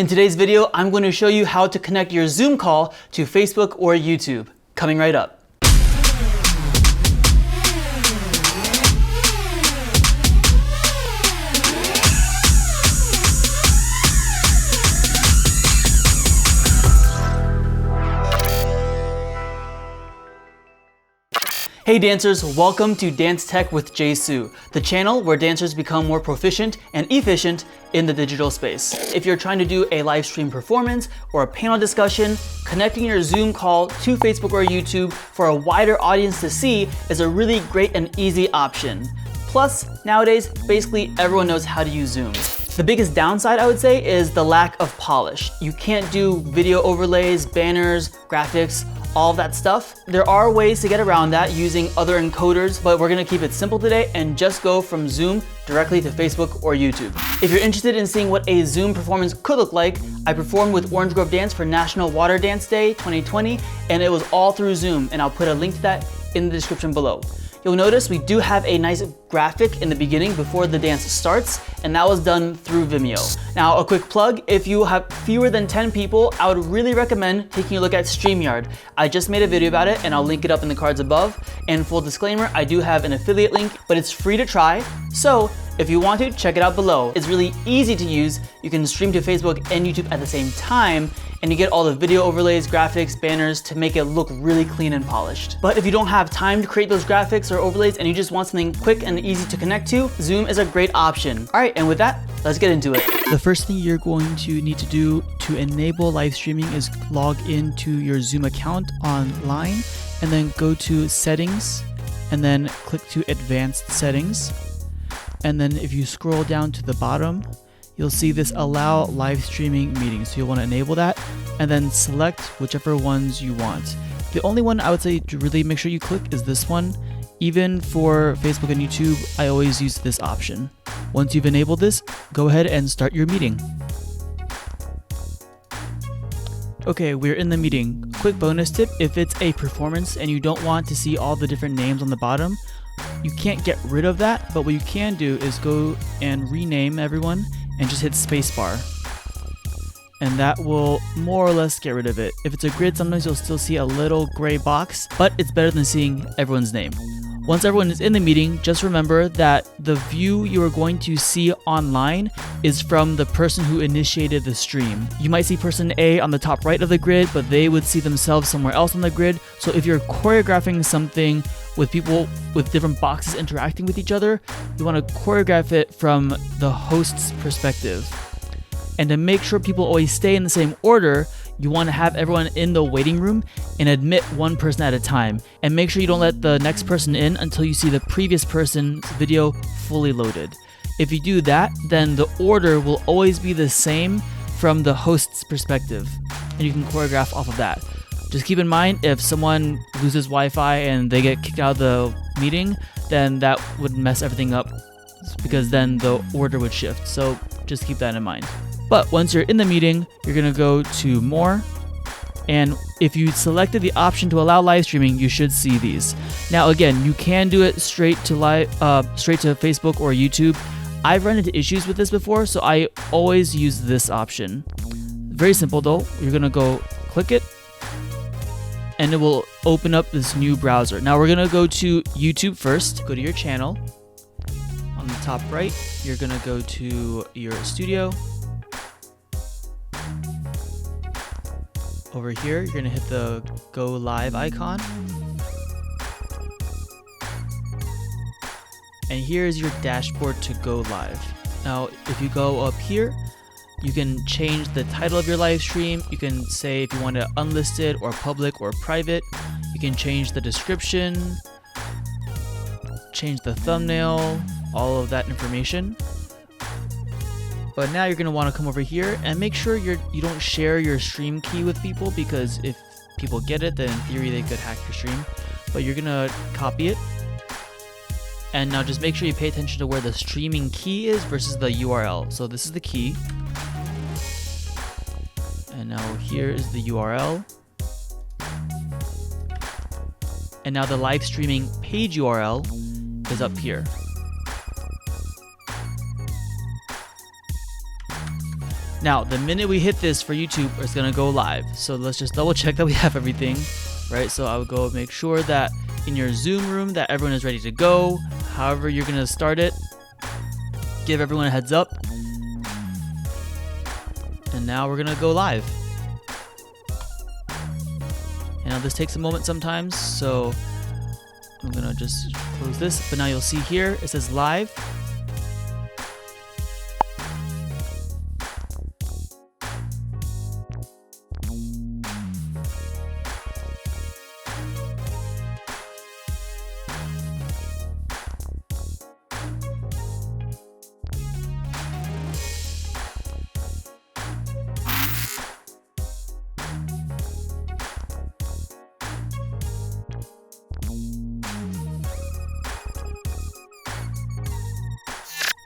In today's video, I'm going to show you how to connect your Zoom call to Facebook or YouTube. Coming right up. Hey dancers, welcome to Dance Tech with JHsu, the channel where dancers become more proficient and efficient in the digital space. If you're trying to do a live stream performance or a panel discussion, connecting your Zoom call to Facebook or YouTube for a wider audience to see is a really great and easy option. Plus, nowadays, basically everyone knows how to use Zoom. The biggest downside, I would say, is the lack of polish. You can't do video overlays, banners, graphics, all of that stuff. There are ways to get around that using other encoders, but we're gonna keep it simple today and just go from Zoom directly to Facebook or YouTube. If you're interested in seeing what a Zoom performance could look like, I performed with Orange Grove Dance for National Water Dance Day 2020, and it was all through Zoom, and I'll put a link to that in the description below. You'll notice we do have a nice graphic in the beginning before the dance starts, and that was done through Vimeo. Now, a quick plug, if you have fewer than 10 people, I would really recommend taking a look at StreamYard. I just made a video about it and I'll link it up in the cards above. And full disclaimer, I do have an affiliate link, but it's free to try. So if you want to, check it out below. It's really easy to use. You can stream to Facebook and YouTube at the same time, and you get all the video overlays, graphics, banners to make it look really clean and polished. But if you don't have time to create those graphics or overlays and you just want something quick and easy to connect to, Zoom is a great option. All right, and with that, let's get into it. The first thing you're going to need to do to enable live streaming is log into your Zoom account online and then go to Settings and then click to Advanced Settings. And then if you scroll down to the bottom, you'll see this Allow Live Streaming Meetings. So you'll want to enable that and then select whichever ones you want. The only one I would say to really make sure you click is this one. Even for Facebook and YouTube, I always use this option. Once you've enabled this, go ahead and start your meeting. Okay, we're in the meeting. Quick bonus tip, if it's a performance and you don't want to see all the different names on the bottom, you can't get rid of that, but what you can do is go and rename everyone and just hit spacebar. And that will more or less get rid of it. If it's a grid, sometimes you'll still see a little gray box, but it's better than seeing everyone's name. Once everyone is in the meeting, just remember that the view you are going to see online is from the person who initiated the stream. You might see person A on the top right of the grid, but they would see themselves somewhere else on the grid. So if you're choreographing something with people with different boxes interacting with each other, you want to choreograph it from the host's perspective. And to make sure people always stay in the same order, you want to have everyone in the waiting room and admit one person at a time. And make sure you don't let the next person in until you see the previous person's video fully loaded. If you do that, then the order will always be the same from the host's perspective. And you can choreograph off of that. Just keep in mind, if someone loses Wi-Fi and they get kicked out of the meeting, then that would mess everything up because then the order would shift. So just keep that in mind. But once you're in the meeting, you're gonna go to More. And if you selected the option to allow live streaming, you should see these. Now again, you can do it straight to Facebook or YouTube. I've run into issues with this before, so I always use this option. Very simple though. You're gonna go click it, and it will open up this new browser. Now we're gonna go to YouTube first. Go to your channel. On the top right, you're gonna go to your studio. Over here, you're gonna hit the Go Live icon. And here's your dashboard to go live. Now, if you go up here, you can change the title of your live stream. You can say if you want it unlisted or public or private. You can change the description, change the thumbnail, all of that information. But now you're going to want to come over here and make sure you don't share your stream key with people, because if people get it, then in theory they could hack your stream. But you're going to copy it. And now just make sure you pay attention to where the streaming key is versus the URL. So this is the key. And now here is the URL. And now the live streaming page URL is up here. Now, the minute we hit this for YouTube, it's gonna go live. So let's just double check that we have everything, right? So I would go make sure that in your Zoom room that everyone is ready to go. However you're gonna start it, give everyone a heads up. And now we're gonna go live. And now this takes a moment sometimes, so I'm gonna just close this. But now you'll see here, it says live.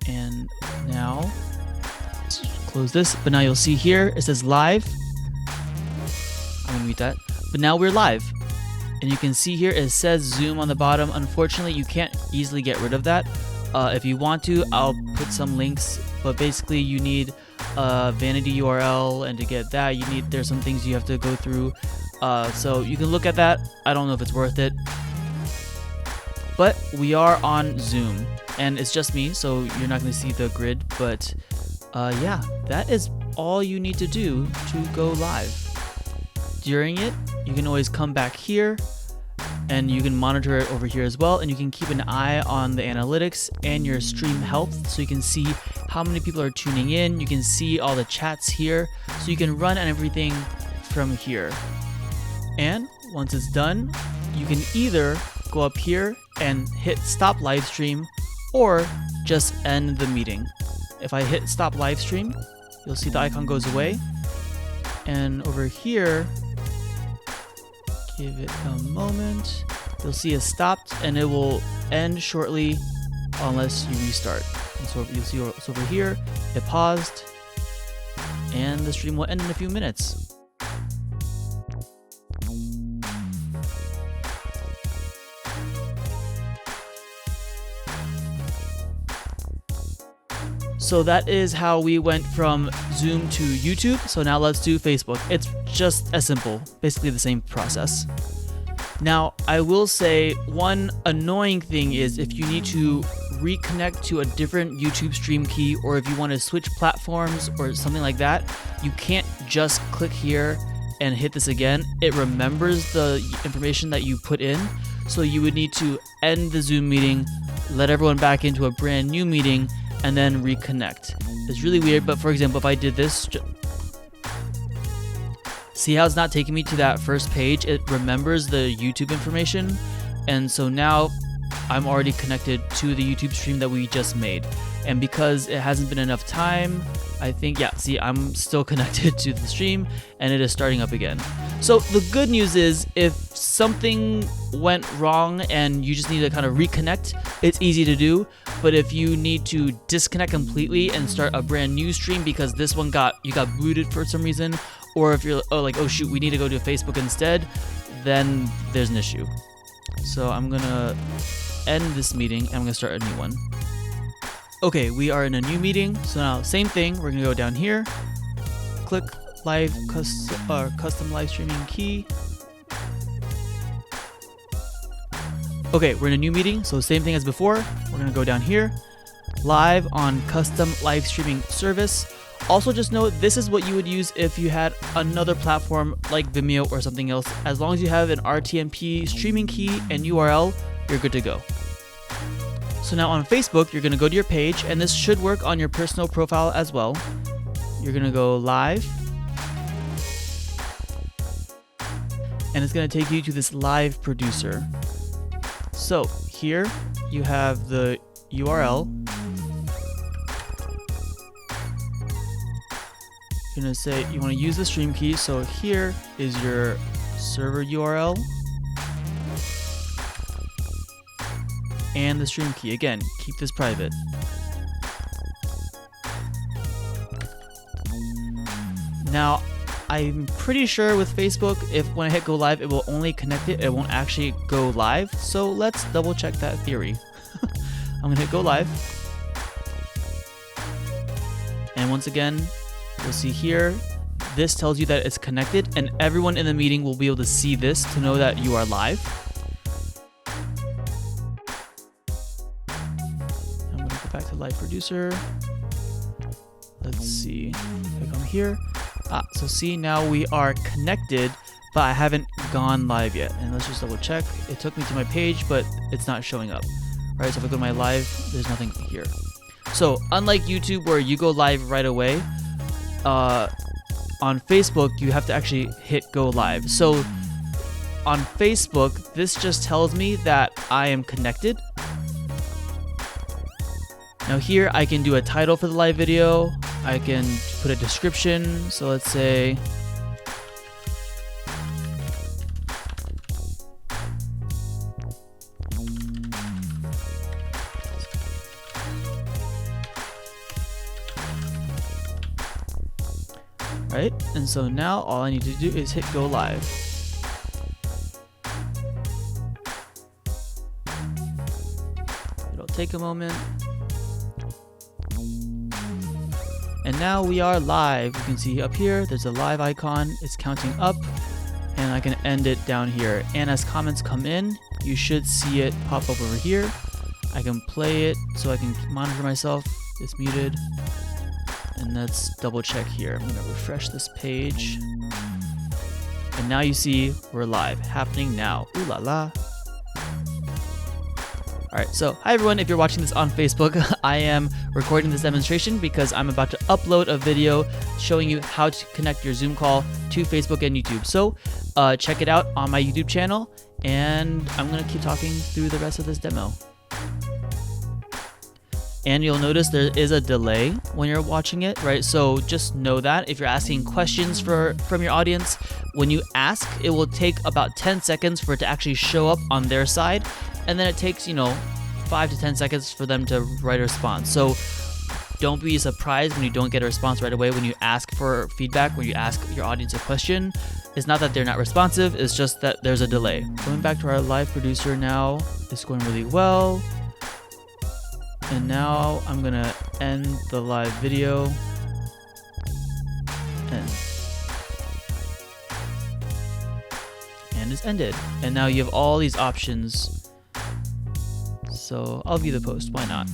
And now, let's close this, but now you'll see here, it says live. I'm gonna mute that. But now we're live. And you can see here, it says Zoom on the bottom. Unfortunately, you can't easily get rid of that. If you want to, I'll put some links, but basically you need a vanity URL, and to get that, there's some things you have to go through. So you can look at that. I don't know if it's worth it. But we are on Zoom. And it's just me, so you're not going to see the grid, but yeah, that is all you need to do to go live. During it, you can always come back here, and you can monitor it over here as well, and you can keep an eye on the analytics and your stream health, so you can see how many people are tuning in. You can see all the chats here, so you can run and everything from here. And once it's done, you can either go up here and hit stop live stream, or just end the meeting. If I hit stop live stream, you'll see the icon goes away. And over here, give it a moment. You'll see it stopped, and it will end shortly unless you restart. And so you'll see it's over here, it paused, and the stream will end in a few minutes. So that is how we went from Zoom to YouTube. So now let's do Facebook. It's just as simple, basically the same process. Now, I will say one annoying thing is if you need to reconnect to a different YouTube stream key, or if you want to switch platforms or something like that, you can't just click here and hit this again. It remembers the information that you put in. So you would need to end the Zoom meeting, let everyone back into a brand new meeting, and then reconnect. It's really weird, but for example, if I did this, see how it's not taking me to that first page? It remembers the YouTube information, and so now I'm already connected to the YouTube stream that we just made. And because it hasn't been enough time, I think, yeah, see, I'm still connected to the stream, and it is starting up again. So the good news is, if something went wrong and you just need to kind of reconnect, it's easy to do. But if you need to disconnect completely and start a brand new stream because this one you got booted for some reason, or if you're like, oh shoot, we need to go to Facebook instead, then there's an issue. So I'm gonna end this meeting and I'm gonna start a new one. Okay, we are in a new meeting. So now same thing, we're gonna go down here, click live custom live streaming key. Okay, we're in a new meeting, so same thing as before. We're gonna go down here, live on custom live streaming service. Also just note, this is what you would use if you had another platform like Vimeo or something else. As long as you have an RTMP streaming key and URL, you're good to go. So now on Facebook, you're gonna go to your page, and this should work on your personal profile as well. You're gonna go live, and it's gonna take you to this live producer. So here you have the URL. You're gonna say you wanna use the stream key, so here is your server URL. And the stream key. Again, keep this private. Now, I'm pretty sure with Facebook, when I hit go live, it will only connect it. It won't actually go live. So let's double check that theory. I'm gonna hit go live. And once again, You'll see here, this tells you that it's connected, and everyone in the meeting will be able to see this to know that you are live. I'm gonna go back to live producer. Let's see, if I come here. So see, now we are connected, but I haven't gone live yet. And let's just double check. It took me to my page, but it's not showing up. All right, so if I go to my live, there's nothing here. So unlike YouTube where you go live right away, on Facebook, you have to actually hit go live. So on Facebook, this just tells me that I am connected. Now here I can do a title for the live video. I can put a description. So let's say, right? And so now all I need to do is hit go live. It'll take a moment. And now we are live. You can see up here, there's a live icon. It's counting up, and I can end it down here. And as comments come in, you should see it pop up over here. I can play it so I can monitor myself. It's muted. And let's double check here. I'm gonna refresh this page. And now you see we're live, happening now. Ooh la la. All right, so hi everyone, if you're watching this on Facebook, I am recording this demonstration because I'm about to upload a video showing you how to connect your Zoom call to Facebook and YouTube. So check it out on my YouTube channel, and I'm gonna keep talking through the rest of this demo. And you'll notice there is a delay when you're watching it, right? So just know that if you're asking questions from your audience, when you ask, it will take about 10 seconds for it to actually show up on their side. And then it takes, 5 to 10 seconds for them to write a response. So don't be surprised when you don't get a response right away when you ask for feedback, when you ask your audience a question. It's not that they're not responsive, it's just that there's a delay. Going back to our live producer now, it's going really well. And now I'm gonna end the live video. And it's ended. And now you have all these options. So I'll view the post, why not?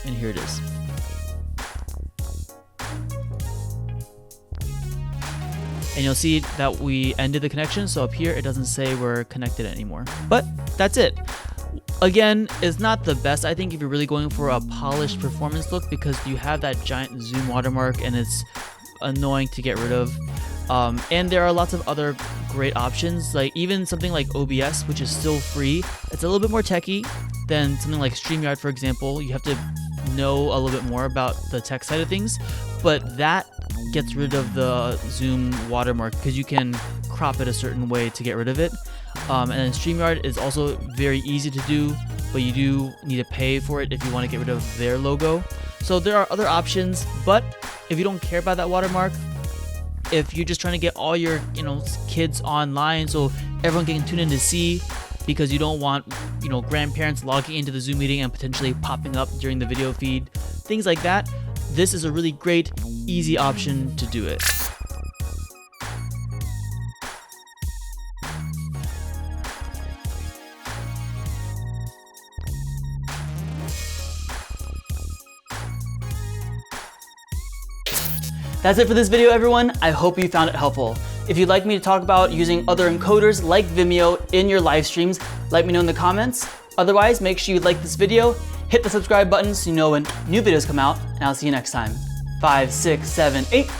And here it is. And you'll see that we ended the connection, so up here it doesn't say we're connected anymore. But that's it. Again, it's not the best, I think, if you're really going for a polished performance look, because you have that giant zoom watermark and it's annoying to get rid of. And there are lots of other great options, like even something like OBS, which is still free. It's a little bit more techy than something like StreamYard, for example. You have to know a little bit more about the tech side of things, but that gets rid of the zoom watermark because you can crop it a certain way to get rid of it. And then StreamYard is also very easy to do, but you do need to pay for it if you want to get rid of their logo. So there are other options, but if you don't care about that watermark, if you're just trying to get all your kids online so everyone can tune in to see, because you don't want grandparents logging into the Zoom meeting and potentially popping up during the video feed, things like that, this is a really great, easy option to do it. That's it for this video, everyone. I hope you found it helpful. If you'd like me to talk about using other encoders like Vimeo in your live streams, let me know in the comments. Otherwise, make sure you like this video, hit the subscribe button so you know when new videos come out, and I'll see you next time. 5, 6, 7, 8.